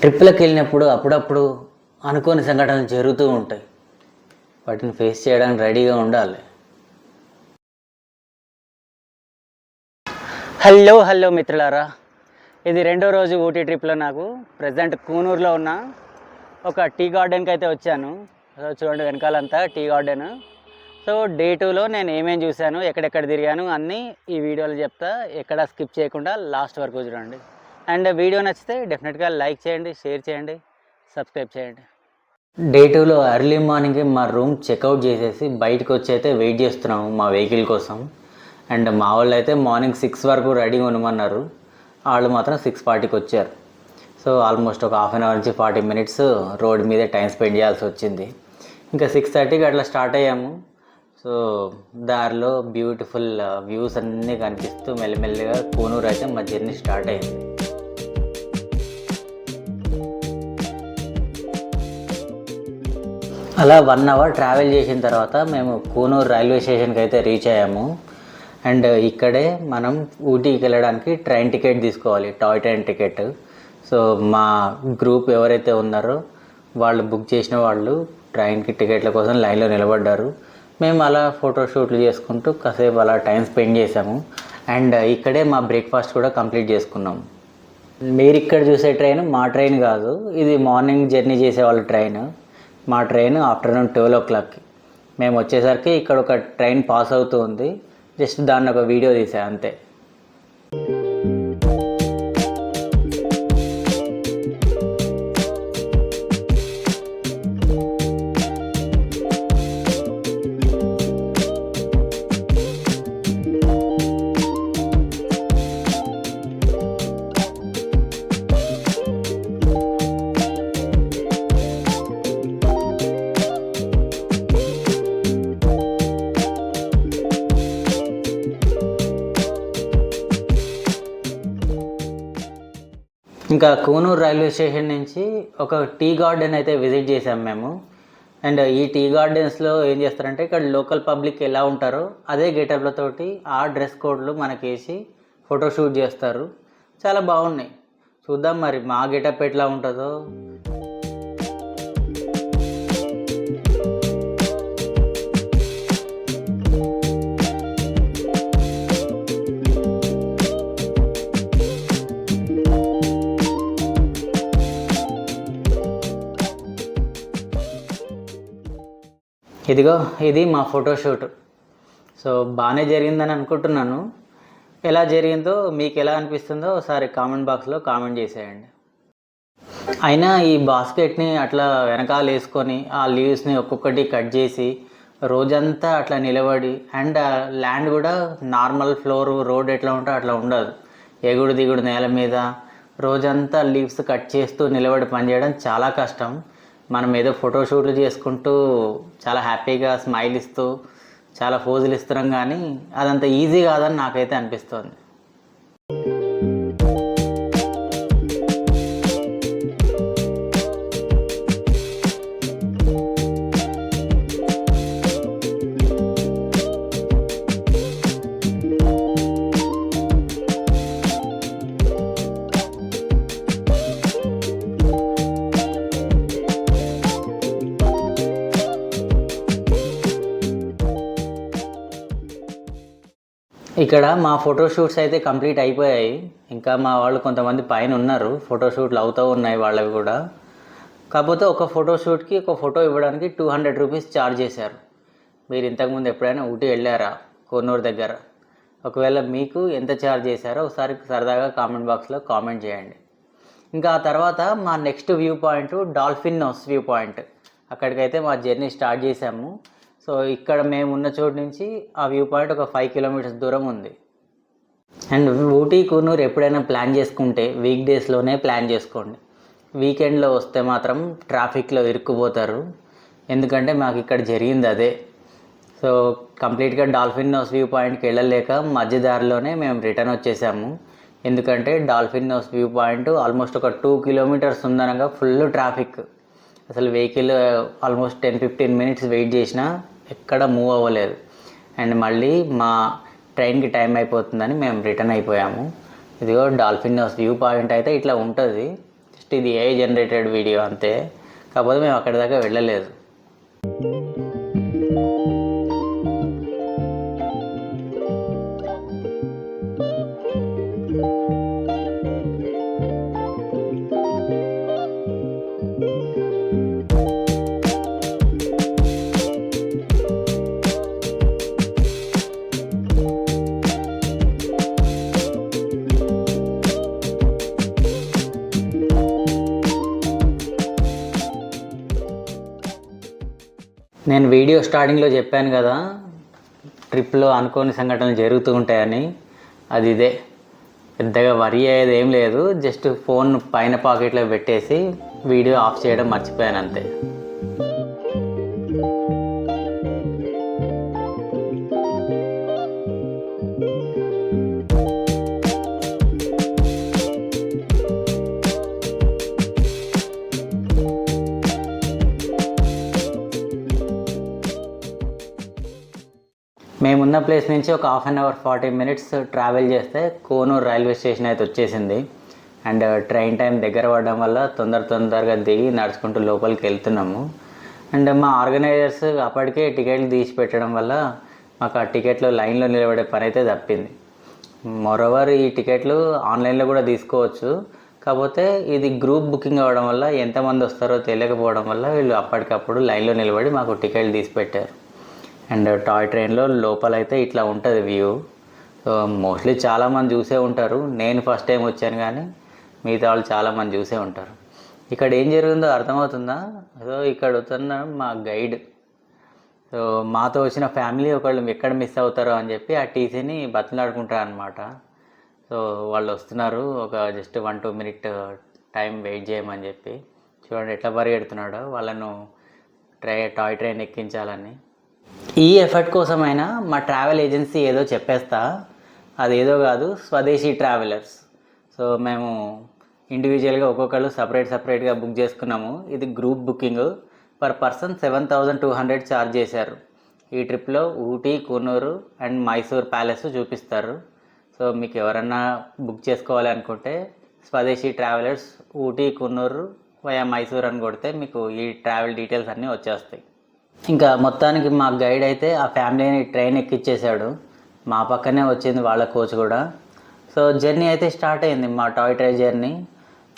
ట్రిప్పులకు వెళ్ళినప్పుడు అప్పుడప్పుడు అనుకోని సంఘటనలు జరుగుతూ ఉంటాయి. వాటిని ఫేస్ చేయడానికి రెడీగా ఉండాలి. హలో మిత్రులారా, ఇది రెండో రోజు ఊటీ ట్రిప్లో. నాకు ప్రజెంట్ కూనూరులో ఉన్న ఒక టీ గార్డెన్కి అయితే వచ్చాను. చూడండి వెనకాలంతా టీ గార్డెన్. సో డే 2లో నేను ఏమేమి చూశాను, ఎక్కడెక్కడ తిరిగాను అన్నీ ఈ వీడియోలో చెప్తా. ఎక్కడ స్కిప్ చేయకుండా లాస్ట్ వరకు చూడండి. అండ్ వీడియో నచ్చితే డెఫినెట్గా లైక్ చేయండి, షేర్ చేయండి, సబ్స్క్రైబ్ చేయండి. డే 2లో ఎర్లీ మార్నింగ్ మా రూమ్ చెక్అవుట్ చేసేసి బయటకు వచ్చి అయితే వెయిట్ చేస్తున్నాము మా వెహికల్ కోసం. అండ్ మా వాళ్ళు అయితే మార్నింగ్ 6 వరకు రెడీగా ఉండమన్నారు. వాళ్ళు మాత్రం 6:40కి వచ్చారు. సో ఆల్మోస్ట్ ఒక హాఫ్ అన్ అవర్ నుంచి 40 మినిట్స్ రోడ్ మీదే టైం స్పెండ్ చేయాల్సి వచ్చింది. ఇంకా 6:30కి అట్లా స్టార్ట్ అయ్యాము. సో దారిలో బ్యూటిఫుల్ వ్యూస్ అన్నీ కనిపిస్తూ మెల్లిమెల్లిగా కూనూరు అయితే మా జర్నీ స్టార్ట్ అయింది. అలా 1 అవర్ ట్రావెల్ చేసిన తర్వాత మేము కూనూరు రైల్వే స్టేషన్కి అయితే రీచ్ అయ్యాము. అండ్ ఇక్కడే మనం ఊటీకి వెళ్ళడానికి ట్రైన్ టికెట్ తీసుకోవాలి, టాయ్ ట్రైన్ టికెట్. సో మా గ్రూప్ ఎవరైతే ఉన్నారో వాళ్ళు బుక్ చేసిన వాళ్ళు ట్రైన్కి టికెట్ల కోసం లైన్లో నిలబడ్డారు. మేము అలా ఫోటోషూట్లు చేసుకుంటూ కాసేపు అలా టైం స్పెండ్ చేసాము. అండ్ ఇక్కడే మా బ్రేక్ఫాస్ట్ కూడా కంప్లీట్ చేసుకున్నాము. మీరు ఇక్కడ చూసే ట్రైన్ మా ట్రైన్ కాదు, ఇది మార్నింగ్ జర్నీ చేసే వాళ్ళ ట్రైన్. మా ట్రైన్ ఆఫ్టర్నూన్ 12 o'clockకి. మేము వచ్చేసరికి ఇక్కడ ఒక ట్రైన్ పాస్ అవుతూ ఉంది. జస్ట్ దాన్ని ఒక వీడియో తీసా అంతే. ఇంకా కూనూరు రైల్వే స్టేషన్ నుంచి ఒక టీ గార్డెన్ అయితే విజిట్ చేసాం మేము. అండ్ ఈ టీ గార్డెన్స్లో ఏం చేస్తారంటే ఇక్కడ లోకల్ పబ్లిక్ ఎలా ఉంటారో అదే గెటప్లతోటి ఆ డ్రెస్ కోడ్లు మనకేసి ఫోటోషూట్ చేస్తారు. చాలా బాగున్నాయి. చూద్దాం మరి మా గెటప్ ఎట్లా ఉంటుందో. ఇదిగో ఇది మా ఫోటోషూట్. సో బాగానే జరిగిందని అనుకుంటున్నాను. ఎలా జరిగిందో మీకు ఎలా అనిపిస్తుందో ఒకసారి కామెంట్ బాక్స్లో కామెంట్ చేసేయండి. అయినా ఈ బాస్కెట్ని అట్లా వెనకాల వేసుకొని ఆ లీవ్స్ని ఒక్కొక్కటి కట్ చేసి రోజంతా అట్లా నిలబడి, అండ్ ల్యాండ్ కూడా నార్మల్ ఫ్లోర్ రోడ్ ఎట్లా ఉంటే అట్లా ఉండదు. ఎగుడు దిగుడు నేల మీద రోజంతా లీవ్స్ కట్ చేస్తూ నిలబడి పనిచేయడం చాలా కష్టం. మనం ఏదో ఫోటోషూట్లు చేసుకుంటూ చాలా హ్యాపీగా స్మైల్ ఇస్తూ చాలా పోజులు ఇస్తున్నాం, కానీ అదంత ఈజీ కాదని నాకైతే అనిపిస్తుంది. ఇక్కడ మా ఫోటోషూట్స్ అయితే కంప్లీట్ అయిపోయాయి. ఇంకా మా వాళ్ళు కొంతమంది పైన ఉన్నారు, ఫోటోషూట్లు అవుతూ ఉన్నాయి వాళ్ళవి కూడా. కాకపోతే ఒక ఫోటోషూట్కి ఒక ఫోటో ఇవ్వడానికి 200 రూపీస్ ఛార్జ్ చేశారు. మీరు ఇంతకుముందు ఎప్పుడైనా ఊటీ వెళ్ళారా కూనూరు దగ్గర? ఒకవేళ మీకు ఎంత ఛార్జ్ చేశారో ఒకసారి సరదాగా కామెంట్ బాక్స్లో కామెంట్ చేయండి. ఇంకా ఆ తర్వాత మా next view point dolphin nose view point. అక్కడికైతే మా జర్నీ స్టార్ట్ చేసాము. సో ఇక్కడ మేము ఉన్న చోటు నుంచి ఆ వ్యూ పాయింట్ ఒక 5 kilometers దూరం ఉంది. అండ్ ఊటీ కూనూరు ఎప్పుడైనా ప్లాన్ చేసుకుంటే వీక్ డేస్లోనే ప్లాన్ చేసుకోండి. వీకెండ్లో వస్తే మాత్రం ట్రాఫిక్లో ఇరుక్కుపోతారు. ఎందుకంటే మాకు ఇక్కడ జరిగింది అదే. సో కంప్లీట్గా డాల్ఫిన్ నోస్ వ్యూ పాయింట్కి వెళ్ళలేక మధ్యదారిలోనే మేము రిటర్న్ వచ్చేసాము. ఎందుకంటే Dolphin nose view point almost ఒక 2 kilometers ఉందనగా ఫుల్ ట్రాఫిక్. అసలు వెహికల్ ఆల్మోస్ట్ 10-15 minutes వెయిట్ చేసినా ఎక్కడ మూవ్ అవ్వలేదు. అండ్ మళ్ళీ మా ట్రైన్కి టైం అయిపోతుందని మేము రిటర్న్ అయిపోయాము. ఇదిగో డాల్ఫిన్ నోస్ వ్యూ పాయింట్ అయితే ఇట్లా ఉంటుంది. జస్ట్ జస్ట్ ఇది AI జనరేటెడ్ వీడియో అంతే. కాకపోతే మేము అక్కడి దాకా వెళ్ళలేదు. నేను వీడియో స్టార్టింగ్లో చెప్పాను కదా, ట్రిప్లో అనుకోని సంఘటనలు జరుగుతూ ఉంటాయని. అది ఇదే. పెద్దగా వరి అయ్యేది ఏం లేదు. జస్ట్ ఫోన్ పైన పాకెట్లో పెట్టేసి వీడియో ఆఫ్ చేయడం మర్చిపోయాను అంతే. మేమున్న ప్లేస్ నుంచి ఒక 1/2 అవర్ 40 మినిట్స్ ట్రావెల్ చేస్తే కోనూరు రైల్వే స్టేషన్ అయితే వచ్చేసింది. అండ్ ట్రైన్ టైం దగ్గర పడడం వల్ల తొందరగా దిగి నడుచుకుంటూ లోపలికి వెళ్తున్నాము. అండ్ మా ఆర్గనైజర్స్ అప్పటికే టికెట్లు తీసి పెట్టడం వల్ల మాకు ఆ టికెట్లు లైన్లో నిలబడే పని అయితే తప్పింది. మరోవర్ ఈ టికెట్లు ఆన్లైన్లో కూడా తీసుకోవచ్చు. కాకపోతే ఇది గ్రూప్ బుకింగ్ అవ్వడం వల్ల ఎంతమంది వస్తారో తెలియకపోవడం వల్ల వీళ్ళు అప్పటికప్పుడు లైన్లో నిలబడి మాకు టికెట్లు తీసి పెట్టారు. అండ్ టాయ్ ట్రైన్లో లోపలైతే ఇట్లా ఉంటుంది వ్యూ. సో మోస్ట్లీ చాలామంది చూసే ఉంటారు. నేను ఫస్ట్ టైం వచ్చాను కానీ మిగతా వాళ్ళు చాలామంది చూసే ఉంటారు. ఇక్కడ ఏం జరిగిందో అర్థమవుతుందా? సో ఇక్కడ వస్తున్న మా గైడ్, సో మాతో వచ్చిన ఫ్యామిలీ ఒకళ్ళు ఎక్కడ మిస్ అవుతారో అని చెప్పి ఆ టీసీని బతిలాడుకుంటారు అనమాట. సో వాళ్ళు వస్తున్నారు, ఒక జస్ట్ 1-2 మినిట్ టైం వెయిట్ చేయమని చెప్పి. చూడండి ఎట్లా పరిగెడుతున్నాడో వాళ్ళను టాయ్ ట్రైన్ ఎక్కించాలని. ఈ ఎఫర్ట్ కోసమైనా మా ట్రావెల్ ఏజెన్సీ ఏదో చెప్పేస్తా. అది ఏదో కాదు, స్వదేశీ ట్రావెలర్స్. సో మేము ఇండివిజువల్గా ఒక్కొక్కళ్ళు సపరేట్గా బుక్ చేసుకున్నాము. ఇది group booking. Per person 7,200 charge చేశారు. ఈ ట్రిప్లో ఊటీ, కూనూరు అండ్ మైసూర్ ప్యాలెస్ చూపిస్తారు. సో మీకు ఎవరన్నా బుక్ చేసుకోవాలి అనుకుంటే స్వదేశీ ట్రావెలర్స్ ఊటీ, కూనూరు వయా మైసూర్ అని కొడితే మీకు ఈ ట్రావెల్ డీటెయిల్స్ అన్నీ వచ్చేస్తాయి. ఇంకా మొత్తానికి మా గైడ్ అయితే ఆ ఫ్యామిలీని ట్రైన్ ఎక్కిచ్చేసాడు. మా పక్కనే వచ్చింది వాళ్ళ కోచ్ కూడా. సో జర్నీ అయితే స్టార్ట్ అయింది. మా టాయ్ ట్రైన్ జర్నీ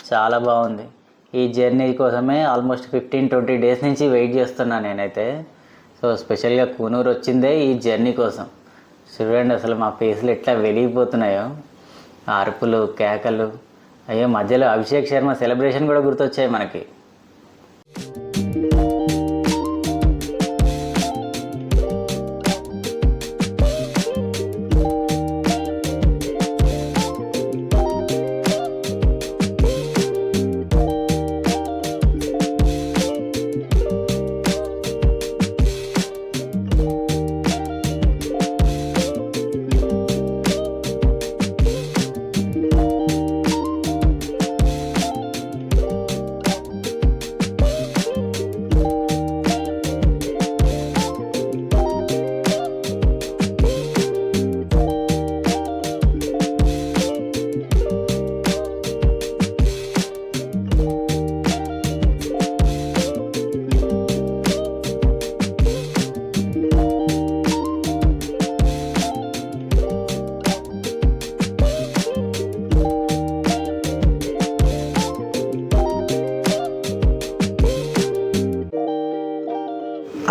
చాలా బాగుంది. ఈ జర్నీ కోసమే ఆల్మోస్ట్ 15-20 డేస్ నుంచి వెయిట్ చేస్తున్నాను నేనైతే. సో స్పెషల్గా కూనూరు వచ్చిందే ఈ జర్నీ కోసం. చూడండి అసలు మా ఫేస్లు ఎట్లా వెలిగిపోతున్నాయో, అరుపులు, కేకలు. అయ్యో మధ్యలో అభిషేక్ శర్మ సెలబ్రేషన్ కూడా గుర్తొచ్చాయి మనకి.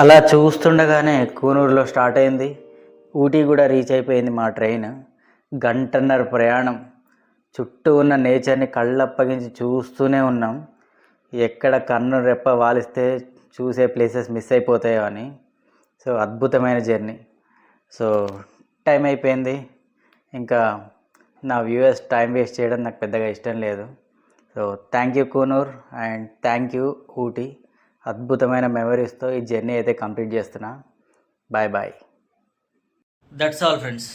అలా చూస్తుండగానే కూనూరులో స్టార్ట్ అయింది. ఊటీ కూడా రీచ్ అయిపోయింది మా ట్రైన్. 1.5 గంట ప్రయాణం. చుట్టూ ఉన్న నేచర్ని కళ్ళప్పగించి చూస్తూనే ఉన్నాం. ఎక్కడ కన్ను రెప్ప వాలిస్తే చూసే ప్లేసెస్ మిస్ అయిపోతాయో అని. సో అద్భుతమైన జర్నీ. సో టైం అయిపోయింది. ఇంకా నా వ్యూవర్స్ టైం వేస్ట్ చేయడం నాకు పెద్దగా ఇష్టం లేదు. So thank you Coonoor and thank you Ooty. అద్భుతమైన మెమరీస్తో ఈ జర్నీ అయితే కంప్లీట్ చేస్తున్నా. Bye bye. That's all friends.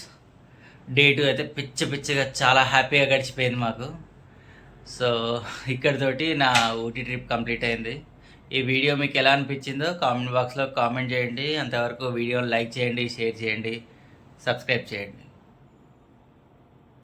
Day 2 అయితే పిచ్చిగా చాలా హ్యాపీగా గడిచిపోయింది మాకు. సో ఇక్కడితోటి నా ఊటీ ట్రిప్ కంప్లీట్ అయింది. ఈ వీడియో మీకు ఎలా అనిపించిందో కామెంట్ బాక్స్లో కామెంట్ చేయండి. అంతవరకు వీడియోని లైక్ చేయండి, షేర్ చేయండి, సబ్స్క్రైబ్ చేయండి.